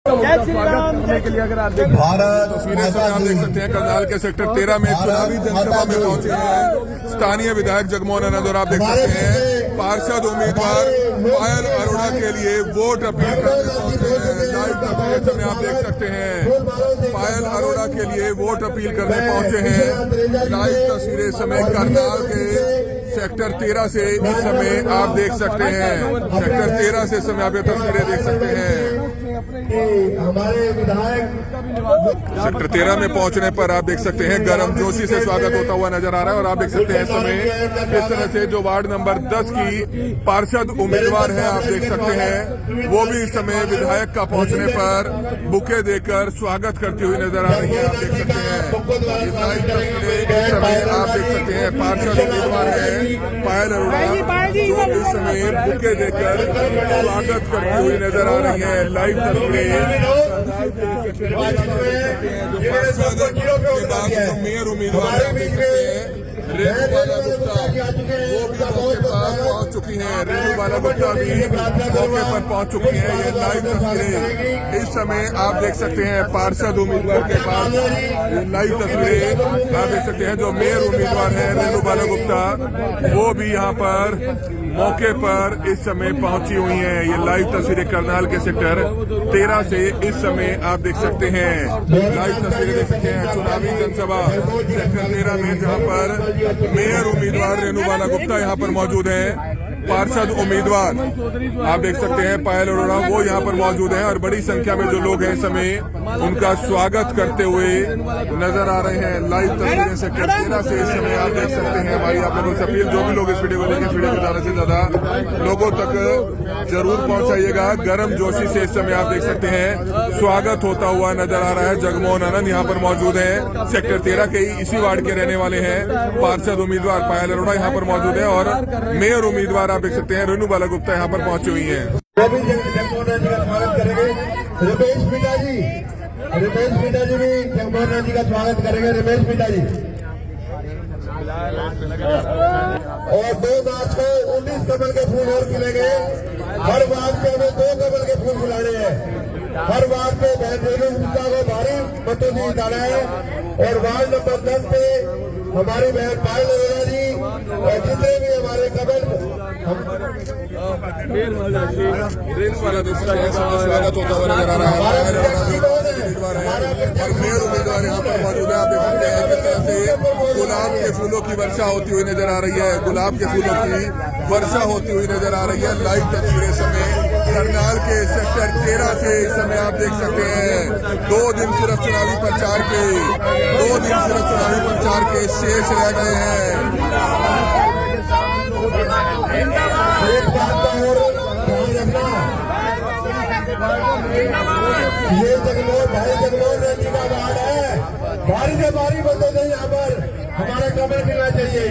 स्वागत करने के लिए अगर आप देखें तस्वीरें से आप देख सकते हैं करनाल के सेक्टर 13 में चुनावी जनसभा में पहुंचे हैं स्थानीय विधायक जगमोहन आनंद और आप देख सकते हैं पार्षद उम्मीदवार पायल अरोड़ा के लिए वोट अपील करने पहुंचे हैं। लाइव तस्वीरें से आप देख सकते हैं पायल अरोड़ा के लिए वोट अपील करने पहुंचे हैं। लाइव तस्वीरें समय करनाल के सेक्टर 13 से इस समय आप देख सकते हैं सेक्टर 13 से समय आप ये तस्वीरें देख सकते हैं। हमारे विधायक सेक्टर 13 में पहुंचने पर आप देख सकते हैं गर्मजोशी से स्वागत होता हुआ नजर आ रहा है और आप देख सकते हैं इस समय किस तरह से जो वार्ड नंबर 10 की पार्षद उम्मीदवार है आप देख सकते हैं वो भी इस समय विधायक का पहुंचने पर बुके देकर स्वागत करती हुई नजर आ रही है। आप देख सकते हैं इस समय आप देख सकते हैं पार्षद उम्मीदवार है पायल अरोड़ा जो इस समय बुके देकर स्वागत करती हुई नजर आ रही है। लाइव मेयर उम्मीदवार रेणुबाला गुप्ता वो भी मौके पर पहुंच चुकी हैं। रेणुबाला गुप्ता भी मौके पर पहुंच चुकी हैं। ये लाइव तस्वीरें इस समय आप देख सकते हैं पार्षद उम्मीदवार के पास लाइव तस्वीरें आप देख सकते हैं जो मेयर उम्मीदवार है रेणुबाला गुप्ता वो भी यहाँ पर मौके पर इस समय पहुंची हुई हैं। ये लाइव तस्वीरें करनाल के सेक्टर 13 से इस समय आप देख सकते हैं। लाइव तस्वीरें देख सकते हैं चुनावी जनसभा सेक्टर 13 में जहां पर मेयर उम्मीदवार रेणुबाला गुप्ता यहां पर मौजूद हैं। पार्षद उम्मीदवार आप देख सकते हैं पायल अरोड़ा वो यहाँ पर मौजूद हैं और बड़ी संख्या में जो लोग हैं इस समय उनका स्वागत करते हुए नजर आ रहे हैं। लाइव तस्वीरें सेक्टर 13 से इस समय आप देख सकते हैं। भाई आप लोगों से अपील जो भी लोग इस वीडियो को देखें वीडियो को ज्यादा से ज्यादा लोगों तक जरूर पहुंचाइएगा। गर्म जोशी से इस समय आप देख सकते हैं स्वागत होता हुआ नजर आ रहा है। जगमोहन आनंद यहाँ पर मौजूद है सेक्टर 13 के इसी वार्ड के रहने वाले हैं। पार्षद उम्मीदवार पायल अरोड़ा यहाँ पर मौजूद है और मेयर उम्मीदवार आप देख सकते हैं रेणुबाला गुप्ता यहाँ पर पहुंची हुई हैं। स्वागत करेंगे रमेश मीणा जी भी जगमोहन जी का स्वागत करेंगे। रमेश मीणा जी और 2 मार्च को 19 कमल के फूल और खिलेंगे। हर वार्ड पे हमें 2 कमल के फूल खिलाने हैं। हर वार्ड पे बहन रेणु गुप्ता को भारी मतों से जिताना है और वार्ड नंबर 10 पे हमारी बहन पायल अरोड़ा जी और जितने भी हमारे कमल स्वागत होता हुआ नजर आ रहा है। और मेयर उम्मीदवार यहाँ पर मौजूद है। आप देख सकते हैं किस तरह से गुलाब के फूलों की वर्षा होती हुई नजर आ रही है। गुलाब के फूलों की वर्षा होती हुई नजर आ रही है। लाइव तस्वीरें समय करनाल के सेक्टर 13 से इस समय आप देख सकते हैं 2 दिन सिर्फ चुनावी प्रचार के शेष रह गए हैं। एक बात का और ध्यान रखना ये जगमोहन जी का वार्ड है। भारी से भारी बंदों से यहाँ पर हमारा कमल मिलना चाहिए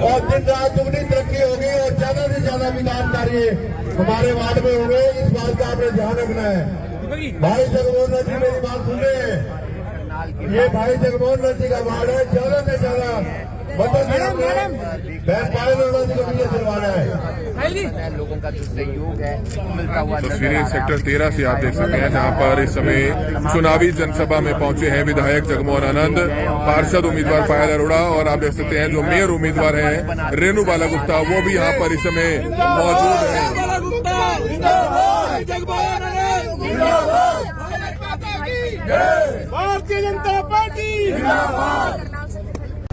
और दिन रात दुगनी तरक्की होगी और ज्यादा से ज्यादा विकास कार्य हमारे वार्ड में होंगे। इस बात का आपने ध्यान रखना है। भाई जगमोहन जी मेरी बात सुन रहे हैं। ये भाई जगमोहन जी का वार्ड है। ज्यादा से ज्यादा लोगों का जो सहयोग है मिलता हुआ तस्वीरें सेक्टर 13 से आप देख सकते हैं जहां पर इस समय चुनावी जनसभा में पहुंचे हैं विधायक जगमोहन आनंद पार्षद उम्मीदवार पायल अरोड़ा और आप देख सकते हैं जो मेयर उम्मीदवार हैं रेणुबाला गुप्ता वो भी यहाँ पर इस समय मौजूद है। भारतीय जनता पार्टी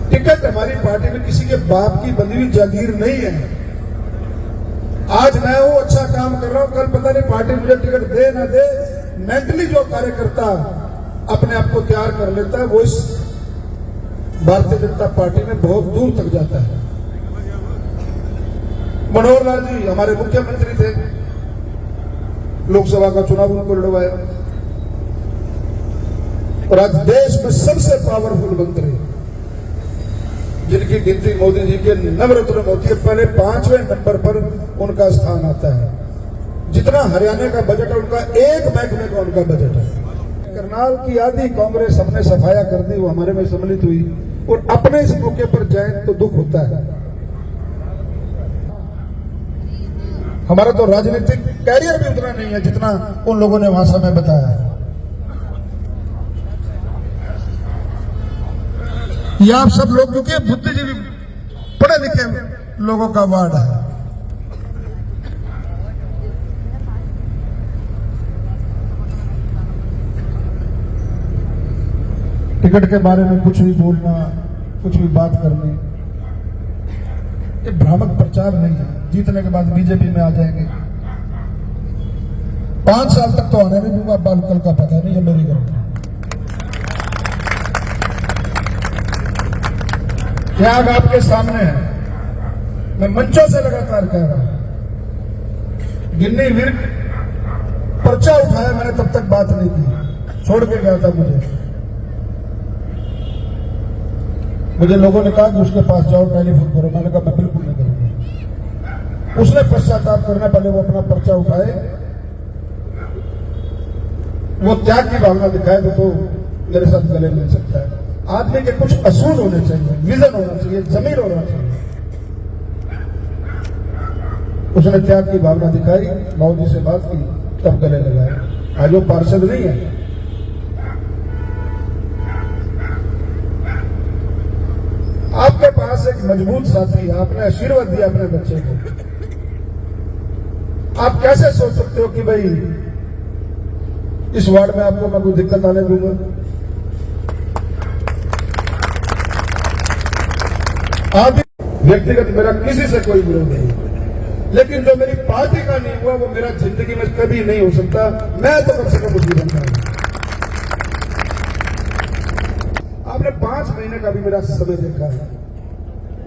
टिकट हमारी पार्टी में किसी के बाप की बंधी हुई जागीर नहीं है। आज मैं वो अच्छा काम कर रहा हूं कल पता नहीं पार्टी मुझे टिकट दे ना दे। मेंटली जो कार्यकर्ता अपने आप को तैयार कर लेता है वो इस भारतीय जनता पार्टी में बहुत दूर तक जाता है। मनोहर लाल जी हमारे मुख्यमंत्री थे। लोकसभा का चुनाव उनको लड़वाया और आज देश में सबसे पावरफुल मंत्री जिनकी गिनती मोदी जी के नवरत्न मोदी के पहले 5वें नंबर पर उनका स्थान आता है। जितना हरियाणा का बजट है उनका 1 महकमे का उनका बजट है। करनाल की आधी कांग्रेस हमने सफाया कर दी वो हमारे में सम्मिलित हुई और अपने इस मौके पर जाए तो दुख होता है। हमारा तो राजनीतिक कैरियर भी उतना नहीं है जितना उन लोगों ने वहां समय बताया है। ये आप सब लोग क्योंकि बुद्धिजीवी पढ़े लिखे लोगों का वार्ड है। टिकट के बारे में कुछ भी बोलना, कुछ भी बात करनी, ये भ्रामक प्रचार नहीं है। जीतने के बाद बीजेपी में आ जाएंगे। 5 साल तक तो आने नहीं दूंगा, बाल कल का पता नहीं है मेरी गलती। त्याग आपके सामने है। मैं मंचों से लगातार कह रहा हूं, गिन्नी विर्क पर्चा उठाया मैंने तब तक बात नहीं की, छोड़ के गया था मुझे लोगों ने कहा कि उसके पास जाओ, टेलीफोन करो। मैंने कहा मैं बिल्कुल नहीं करूंगा। उसने पश्चाताप करना, पहले वो अपना पर्चा उठाए, वो त्याग की भावना दिखाए तो मेरे साथ गले मिल सकता है। आदमी के कुछ असूल होने चाहिए, विजन होना चाहिए, जमीर होना चाहिए। उसने त्याग की भावना दिखाई, मौजी से बात की, तब गले लगाए। आज वो पार्षद नहीं है। आपके पास एक मजबूत साथी है, आपने आशीर्वाद दिया अपने बच्चे को। आप कैसे सोच सकते हो कि भाई इस वार्ड में आपको मैं कोई दिक्कत आने दूंगा? आप व्यक्तिगत मेरा किसी से कोई विरोध नहीं, लेकिन जो मेरी पार्टी का नहीं हुआ वो मेरा जिंदगी में कभी नहीं हो सकता। मैं तो कम से कम उसकी बनता हूं। आपने 5 महीने का भी मेरा समय देखा है।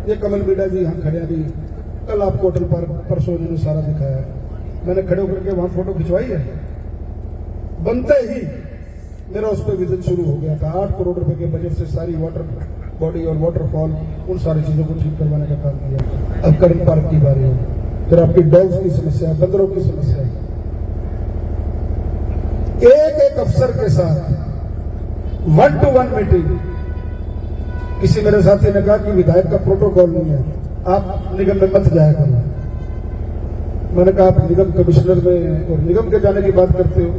ये कमल मीडा जी यहां खड़े अभी, कल आपको होटल पर परसों इन्होंने सारा दिखाया। मैंने खड़े होकर के वहां फोटो खिंचवाई है। बनते ही मेरा उस पर विजन शुरू हो गया था। 8 करोड़ रुपए के बजट से सारी वाटर बॉडी और वाटरफॉल, उन सारी चीजों को ठीक करवाने का काम किया। अब करण पार्क की बारी हो, फिर आपकी डॉग्स की समस्या, बंदरों की समस्या। एक एक अफसर के साथ 1-to-1 मीटिंग। किसी मेरे साथी ने कहा कि विधायक का प्रोटोकॉल नहीं है, आप निगम में मत जाया करो। मैंने कहा आप निगम कमिश्नर में और निगम के जाने की बात करते हो।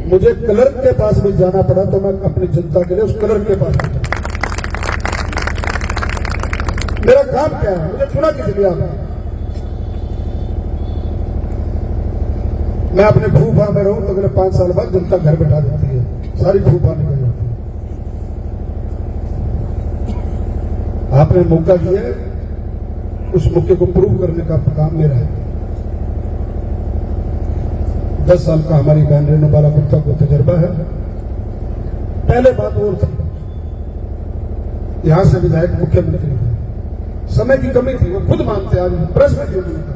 मुझे क्लर्क के पास भी जाना पड़ा तो मैं अपनी जनता के लिए उस क्लर्क के पास गया। मेरा काम क्या है? मुझे चुना किस लिए आपने? मैं अपने फूफा में रहूं तो अगले 5 साल बाद जनता घर बैठा देती है, सारी फूफा निकल जाती है। आपने मौका दिया, उस मौके को प्रूव करने का काम मेरा है। 10 साल का हमारी बहन रेणु बाला गुप्ता को तजर्बा है। पहले बात और थी, यहां से विधायक मुख्यमंत्री थे, समय की कमी थी, वो खुद मानते। आज प्रेस में क्यों नहीं था?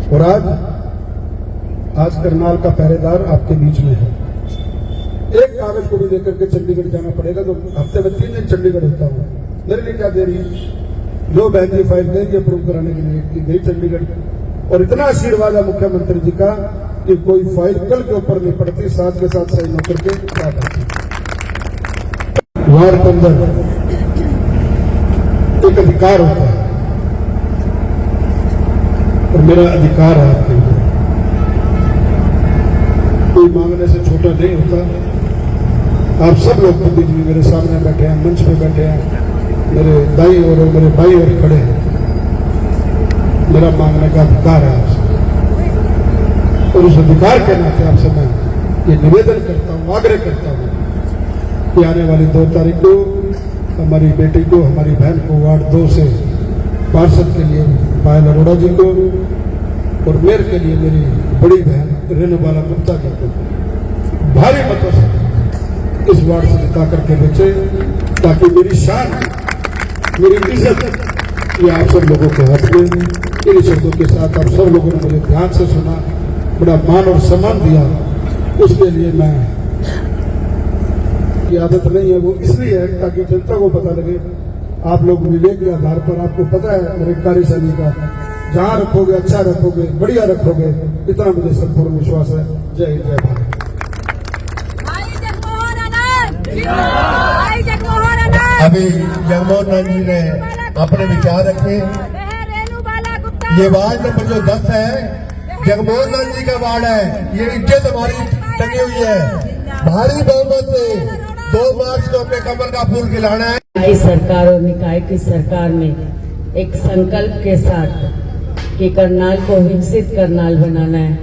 और आज करनाल का पहरेदार आपके बीच में है। एक कागज को भी लेकर के चंडीगढ़ जाना पड़ेगा तो हफ्ते में 3 दिन चंडीगढ़ होता हूं। मेरे लिए क्या देरी? जो बहन जी फाइल देंगे अप्रूव कराने के लिए कि गई चंडीगढ़। और इतना आशीर्वाद है मुख्यमंत्री जी का कि कोई फाइल कल के ऊपर नहीं पड़ती, साथ के साथ सही होकर के साथ आती। वार्ड के अंदर एक अधिकार होता है और मेरा अधिकार है आपके ऊपर। कोई मांगने से छोटा नहीं होता। आप सब लोग बुद्धिजीवी मेरे सामने बैठे हैं, मंच पे बैठे हैं, मेरे दाई और मेरे भाई और खड़े हैं। मेरा मांगने का अधिकार है आपसे, और उस अधिकार के नाते आपसे मैं ये निवेदन करता हूँ, आग्रह करता हूँ कि आने वाली 2 तारीख को हमारी बेटी को, हमारी बहन को वार्ड 2 से पार्षद के लिए पायल अरोड़ा जी को, और मेयर के लिए मेरी बड़ी बहन रेणु बाला गुप्ता जी को भारी मतों से इस वार्ड से जिता करके बेचे, ताकि मेरी शान, मेरी इज्जत ये आप सब लोगों के हाथ में। इन शब्दों के साथ आप सब लोगों ने मुझे ध्यान से सुना, बड़ा मान और सम्मान दिया, उसके लिए मैं की आदत नहीं है, वो इसलिए है ताकि जनता को पता लगे। आप लोग विवेक के आधार पर, आपको पता है मेरे कार्यशैली का, जहां रखोगे अच्छा रखोगे, बढ़िया रखोगे, इतना मुझे संपूर्ण विश्वास है। जय हिंद, जय भारत। अभी जगमोहन लाल जी ने अपने विचार रखे। ये वार्ड नंबर जो 10 है, जगमोहन लाल जी का वार्ड है। ये इज्जत हमारी टंगी हुई है। भारी बहुमत से 2 मार्च को अपने कमल का फूल खिलाना है। की सरकार और निकाय की सरकार में एक संकल्प के साथ कि करनाल को विकसित करनाल बनाना है,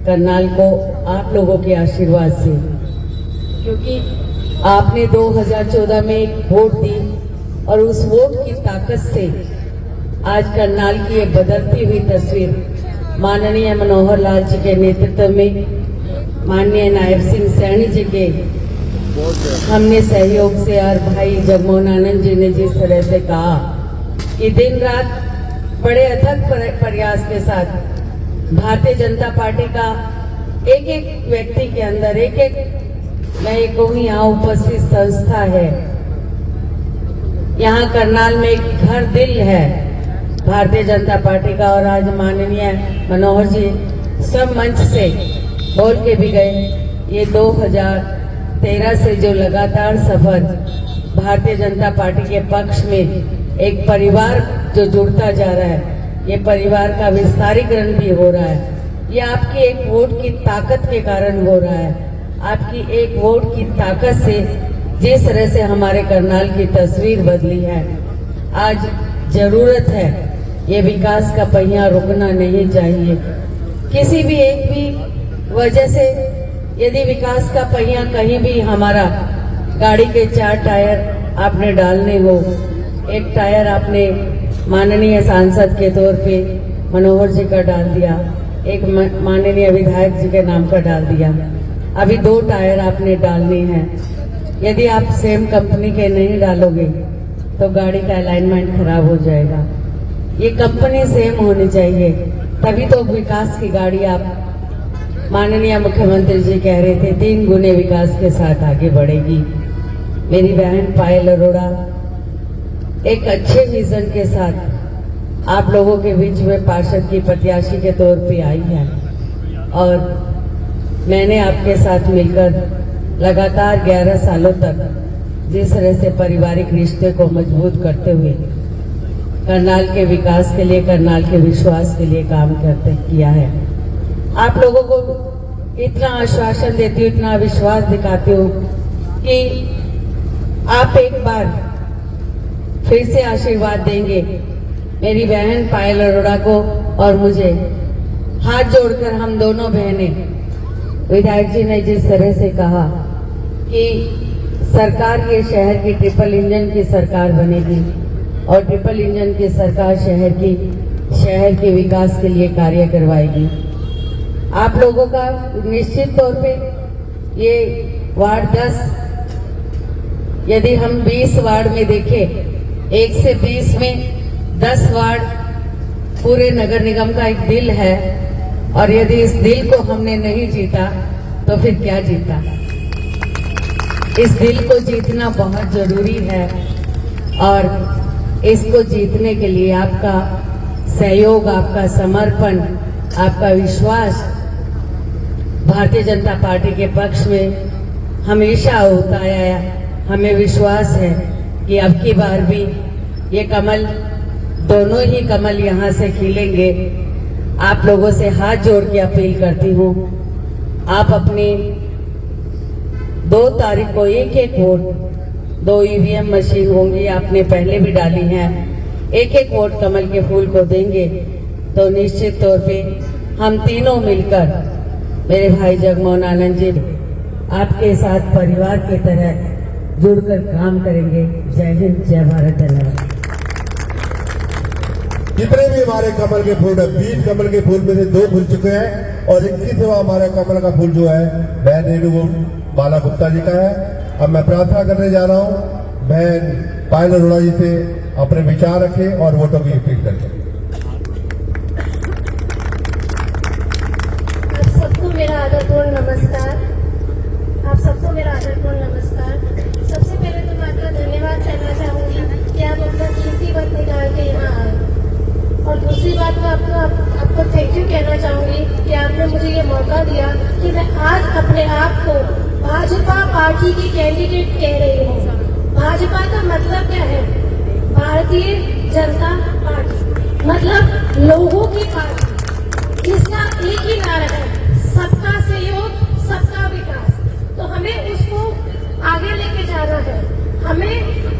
करनाल को आप लोगों के आशीर्वाद से, क्योंकि आपने 2014 में एक वोट दी और उस वोट की ताकत से आज करनाल की ये बदलती हुई तस्वीर माननीय मनोहर लाल जी के नेतृत्व में, माननीय नायब सिंह सैनी जी के हमने सहयोग से और भाई जगमोहन आनंद जी ने जिस तरह से कहा कि दिन रात बड़े अथक प्रयास के साथ भारतीय जनता पार्टी का एक एक व्यक्ति के अंदर एक मैं ये कहूँ यहाँ उपस्थित संस्था है, यहाँ करनाल में एक घर दिल है भारतीय जनता पार्टी का। और आज माननीय मनोहर जी सब मंच से बोल के भी गए, ये 2013 से जो लगातार सफर भारतीय जनता पार्टी के पक्ष में एक परिवार जो जुड़ता जा रहा है, ये परिवार का विस्तारीकरण भी हो रहा है। ये आपकी एक वोट की ताकत के कारण हो रहा है। आपकी एक वोट की ताकत से जिस तरह से हमारे करनाल की तस्वीर बदली है, आज जरूरत है, ये विकास का पहिया रुकना नहीं चाहिए। किसी भी एक भी वजह से यदि विकास का पहिया कहीं भी हमारा गाड़ी के 4 टायर आपने डालने हो, एक टायर आपने माननीय सांसद के तौर पे मनोहर जी का डाल दिया, एक माननीय विधायक जी के नाम का डाल दिया, अभी 2 टायर आपने डालने हैं। यदि आप सेम कंपनी के नहीं डालोगे तो गाड़ी का अलाइनमेंट खराब हो जाएगा। ये कंपनी सेम होनी चाहिए, तभी तो विकास की गाड़ी आप माननीय मुख्यमंत्री जी कह रहे थे 3 गुने विकास के साथ आगे बढ़ेगी। मेरी बहन पायल अरोड़ा एक अच्छे विजन के साथ आप लोगों के बीच में पार्षद की प्रत्याशी के तौर पे आई है और मैंने आपके साथ मिलकर लगातार 11 सालों तक जिस तरह से पारिवारिक रिश्ते को मजबूत करते हुए करनाल के विकास के लिए, करनाल के विश्वास के लिए काम किया है। आप लोगों को इतना आश्वासन देती हूँ, इतना विश्वास दिखाती हूँ कि आप एक बार फिर से आशीर्वाद देंगे मेरी बहन पायल अरोड़ा को और मुझे। हाथ जोड़कर हम दोनों बहनें, विधायक जी ने जिस तरह से कहा कि सरकार ये शहर की ट्रिपल इंजन की सरकार बनेगी और ट्रिपल इंजन की सरकार शहर के विकास के लिए कार्य करवाएगी। आप लोगों का निश्चित तौर पे ये वार्ड 10, यदि हम 20 वार्ड में देखें, 1 से 20 में 10 वार्ड पूरे नगर निगम का एक दिल है और यदि इस दिल को हमने नहीं जीता तो फिर क्या जीता। इस दिल को जीतना बहुत जरूरी है और इसको जीतने के लिए आपका सहयोग, आपका समर्पण, आपका विश्वास भारतीय जनता पार्टी के पक्ष में हमेशा होता आया है। हमें विश्वास है कि अब की बार भी ये कमल, दोनों ही कमल यहाँ से खिलेंगे। आप लोगों से हाथ जोड़ के अपील करती हूँ, आप अपनी 2 तारीख को एक वोट, 2 ईवीएम मशीन होंगी, आपने पहले भी डाली हैं, एक वोट कमल के फूल को देंगे तो निश्चित तौर पे हम तीनों मिलकर, मेरे भाई जगमोहन आनंद जी आपके साथ परिवार की तरह जुड़कर काम करेंगे। जय हिंद, जय भारत, धन्यवाद। जितने भी हमारे कमल के फूल, 20 कमल के फूल में से 2 खुल चुके हैं और 21वां हमारा कमल का फूल जो है वह रेणु बाला गुप्ता जी का है। अब मैं प्रार्थना करने जा रहा हूं, बहन पायल अरोड़ा जी से अपने विचार रखें और वोटों की अपील करें। आप सबको मेरा आदरपूर्ण नमस्कार। आप सबको मेरा आदरपूर्ण नमस्कार। सबसे पहले तो मैं आपका धन्यवाद करना चाहूंगी कि आप अपना कीमती वक्त निकाल के यहाँ आए, और दूसरी बात मैं आपको थैंक यू कहना चाहूंगी कि आपने मुझे ये मौका दिया कि मैं आज अपने आप को भाजपा पार्टी की कैंडिडेट कह रही हूँ। भाजपा का मतलब क्या है? भारतीय जनता पार्टी। मतलब लोगों की पार्टी, इसका एक ही नारा है, सबका सहयोग सबका विकास। तो हमें उसको आगे लेके जाना है। हमें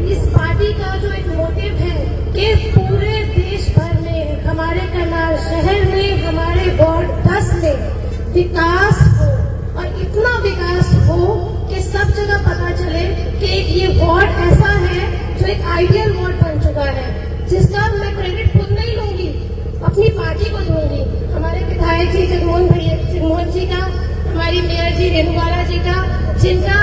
इस पार्टी का जो एक मोटिव है कि पूरे देश भर में, हमारे करनाल शहर में, हमारे वार्ड 10 में विकास हो, और इतना विकास हो कि सब जगह पता चले कि एक ये वार्ड ऐसा है जो एक आइडियल वार्ड बन चुका है, जिसका मैं क्रेडिट खुद नहीं लूंगी, अपनी पार्टी को दूंगी। हमारे विधायक जी जगमोहन जी का, हमारी मेयर जी रेणुबाला जी का, जिनका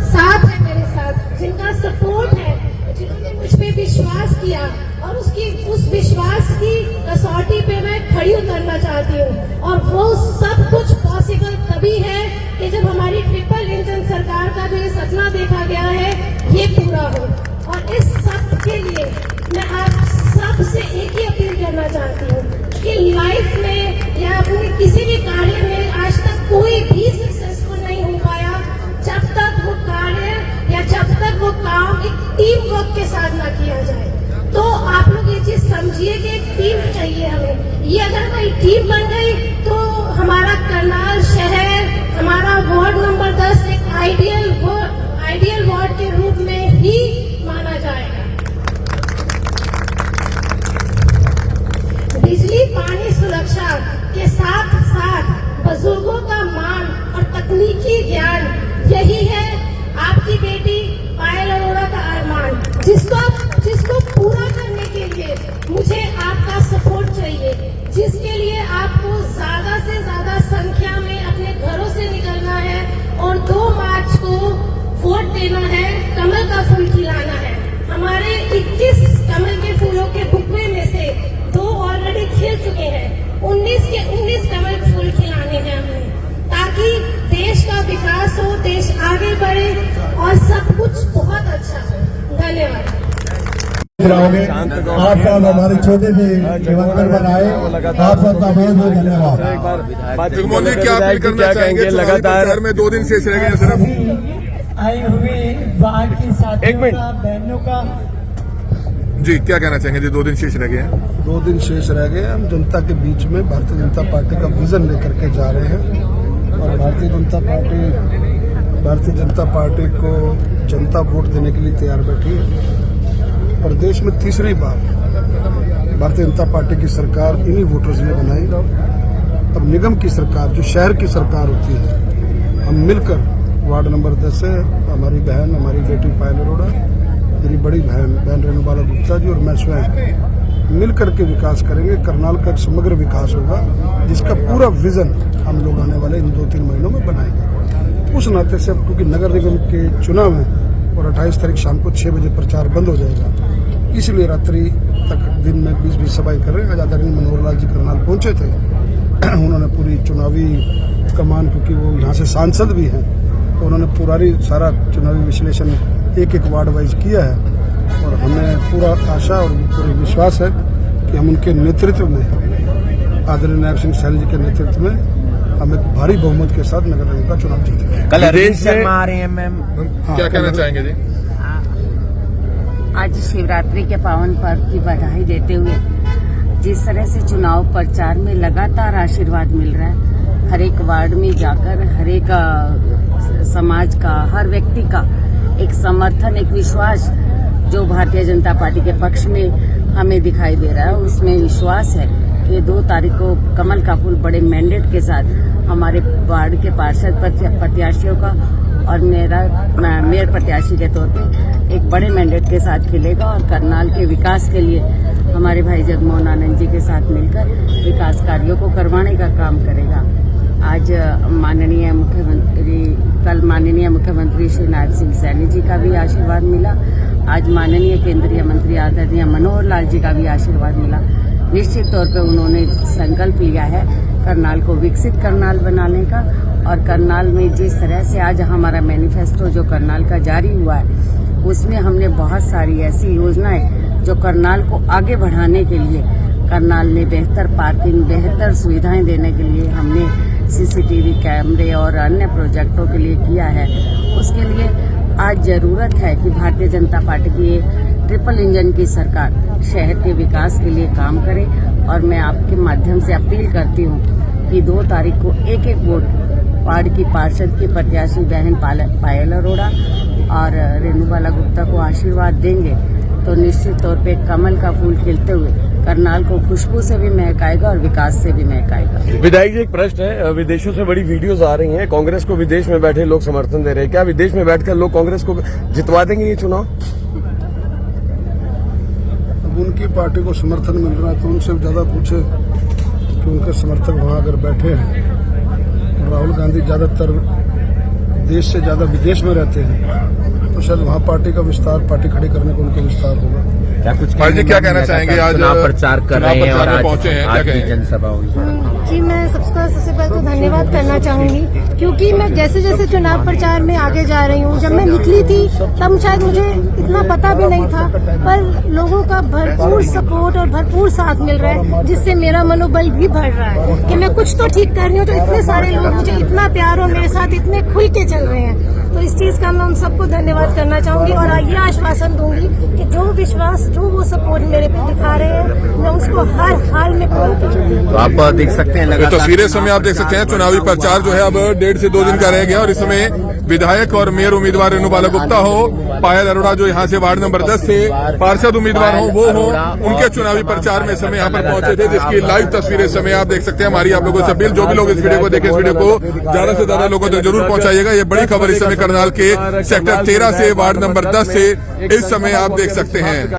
साथ है मेरे साथ, जिनका सपोर्ट है, जिन्होंने मुझ पे विश्वास किया, और उस विश्वास की कसौटी पे मैं खड़ी उतरना चाहती हूँ। और वो सब कुछ पॉसिबल तभी है कि जब हमारी ट्रिपल इंजन सरकार का जो ये सपना देखा गया है ये पूरा हो। और इस सब के लिए मैं आप सब से एक ही अपील करना चाहती हूँ कि लाइफ में या अपने किसी भी कार्य में आज तक कोई भी सक्सेसफुल नहीं हो पाया जब तक वो कार्य या जब तक वो काम एक टीम वर्क के साथ ना किया जाए। तो आप लोग ये चीज समझिए कि एक टीम चाहिए हमें। ये अगर कोई टीम बन गई तो हमारा करनाल शहर, हमारा वार्ड नंबर 10 एक आइडियल वार्ड के रूप में ही माना जाएगा। बिजली पानी सुरक्षा के साथ साथ बुजुर्गों का मान और तकनीकी ज्ञान, यही है आपकी बेटी पायल अरोड़ा का अरमान, जिसको पूरा करने के लिए मुझे आपका सपोर्ट चाहिए, जिसके लिए आपको ज्यादा से ज्यादा संख्या में अपने घरों से निकलना है और 2 मार्च को वोट देना है, कमल का फूल खिलाना है। हमारे 21 कमल के फूलों के बुकवे में से 2 ऑलरेडी खिल चुके हैं, 19 के 19 कमल फूल खिलाने हैं हमने, ताकि देश का विकास हो, देश आगे बढ़े और सब कुछ बहुत अच्छा हो। धन्यवाद। आप सब हमारे छोटे से दिवंगत बनाए, आप सबका बहुत बहुत धन्यवाद। जगमोहन जी क्या अपील करना चाहेंगे? लगातार शहर में 2 दिन शेष रह गए सिर्फ। आई हुई बाढ़ की साथियों का, बहनों का, जी क्या कहना चाहेंगे? जी 2 दिन शेष रह गए हैं। 2 दिन शेष रह गए। हम जनता के बीच में भारतीय जनता पार्टी का विजन लेकर के जा रहे हैं, और भारतीय जनता पार्टी को जनता वोट देने के लिए तैयार बैठी है। और देश में तीसरी बार भारतीय जनता पार्टी की सरकार इन्हीं वोटर्स ने बनाई। अब निगम की सरकार, जो शहर की सरकार होती है, हम मिलकर वार्ड नंबर 10 से हमारी बहन, हमारी बेटी पायल अरोड़ा, मेरी बड़ी बहन रेणुबाला गुप्ता जी और मैं स्वयं मिलकर के विकास करेंगे। करनाल का एक समग्र विकास होगा, जिसका पूरा विजन हम लोग आने वाले इन 2-3 महीनों में बनाएंगे। उस नाते से, क्योंकि नगर निगम के चुनाव है और 28 तारीख शाम को 6 बजे प्रचार बंद हो जाएगा, इसलिए रात्रि तक दिन में 20-20 सभाएं कर रहे हैं। आज आदरणीय मनोहर लाल जी करनाल पहुंचे थे, उन्होंने पूरी चुनावी कमान, क्योंकि वो यहाँ से सांसद भी हैं, तो उन्होंने सारा चुनावी विश्लेषण एक वार्ड वाइज किया है। और हमें पूरा आशा और पूरे विश्वास है कि हम उनके नेतृत्व में, आदरणीय नायब सिंह सैनी जी के नेतृत्व में, हम एक भारी बहुमत के साथ नगर निगम का चुनाव जीतेंगे। कल अरविंद शर्मा आ रहे हैं मैम, क्या कहना चाहेंगे? जी आज शिवरात्रि के पावन पर्व की बधाई देते हुए, जिस तरह से चुनाव प्रचार में लगातार आशीर्वाद मिल रहा है, हर एक वार्ड में जाकर हर एक समाज का, हर व्यक्ति का एक समर्थन, एक विश्वास जो भारतीय जनता पार्टी के पक्ष में हमें दिखाई दे रहा है, उसमें विश्वास है कि 2 तारीख को कमल का फूल बड़े मैंडेट के साथ हमारे वार्ड के पार्षद प्रत्याशियों का और मेयर प्रत्याशी के तौर पे एक बड़े मैंडेट के साथ खिलेगा, और करनाल के विकास के लिए हमारे भाई जगमोहन आनंद जी के साथ मिलकर विकास कार्यों को करवाने का काम करेगा। आज कल माननीय मुख्यमंत्री श्री नायब सिंह सैनी जी का भी आशीर्वाद मिला। आज माननीय केंद्रीय मंत्री आदरणीय मनोहर लाल जी का भी आशीर्वाद मिला। निश्चित तौर पर उन्होंने संकल्प लिया है करनाल को विकसित करनाल बनाने का, और करनाल में जिस तरह से आज हमारा मैनिफेस्टो जो करनाल का जारी हुआ है, उसमें हमने बहुत सारी ऐसी योजनाएं जो करनाल को आगे बढ़ाने के लिए, करनाल में बेहतर पार्किंग, बेहतर सुविधाएं देने के लिए हमने सीसीटीवी कैमरे और अन्य प्रोजेक्टों के लिए किया है। उसके लिए आज जरूरत है कि भारतीय जनता पार्टी की ट्रिपल इंजन की सरकार शहर के विकास के लिए काम करे और मैं आपके माध्यम से अपील करती हूँ कि 2 तारीख को एक वोट वार्ड की पार्षद की प्रत्याशी बहन पायल अरोड़ा और रेणुबाला गुप्ता को आशीर्वाद देंगे तो निश्चित तौर पे कमल का फूल खिलते हुए करनाल को खुशबू से भी महकाएगा और विकास से भी महकाएगा। विधायक जी, एक प्रश्न है। विदेशों से बड़ी वीडियोस आ रही हैं, कांग्रेस को विदेश में बैठे लोग समर्थन दे रहे हैं। क्या विदेश में बैठकर लोग कांग्रेस को जितवा देंगे ये चुनाव? अब उनकी पार्टी को समर्थन मिल रहा है तो उनसे ज्यादा पूछे कि उनके समर्थक वहां अगर बैठे हैं। राहुल गांधी ज्यादातर देश से ज्यादा विदेश में रहते हैं तो शायद वहाँ पार्टी का विस्तार, पार्टी खड़ी करने को उनका विस्तार होगा। भाई जी क्या कहना चाहेंगे? आज चुनाव प्रचार कर रहे हैं और पहुंचे हैं, आज क्या की कहें? जनसभा हुई। जी, मैं सबसे पहले तो धन्यवाद करना चाहूंगी क्योंकि मैं जैसे जैसे चुनाव प्रचार में आगे जा रही हूँ, जब मैं निकली थी तब शायद मुझे इतना पता भी नहीं था, पर लोगों का भरपूर सपोर्ट और भरपूर साथ मिल रहा है जिससे मेरा मनोबल भी बढ़ रहा है कि मैं कुछ तो ठीक कर रही हूँ। तो इतने सारे लोग मुझे इतना प्यार और मेरे साथ इतने खुल के चल रहे हैं, तो इस चीज का मैं उन सबको धन्यवाद करना चाहूंगी और ये आश्वासन दूंगी कि जो विश्वास, जो वो सपोर्ट मेरे पे दिखा रहे हैं, मैं उसको हर हाल में पूरा करूंगी। तो आप देख सकते हैं ये तस्वीरें समय आप देख सकते हैं। चुनावी प्रचार जो है अब 1.5 से 2 दिन का रह गया और इस समय विधायक और मेयर उम्मीदवार रेणुबाला गुप्ता हो, पायल अरोड़ा जो यहाँ से वार्ड नंबर 10 से पार्षद उम्मीदवार हो वो हो, उनके चुनावी प्रचार में समय यहाँ पर पहुंचे थे, जिसकी लाइव तस्वीरें समय आप देख सकते हैं। हमारी आप लोगों से अपील, जो भी लोग इस वीडियो को देखें, इस वीडियो को ज्यादा से ज्यादा लोगों तक जरूर पहुंचाइएगा। ये बड़ी खबर इस समय करनाल के सेक्टर 13 से वार्ड नंबर 10 से इस समय आप देख सकते हैं।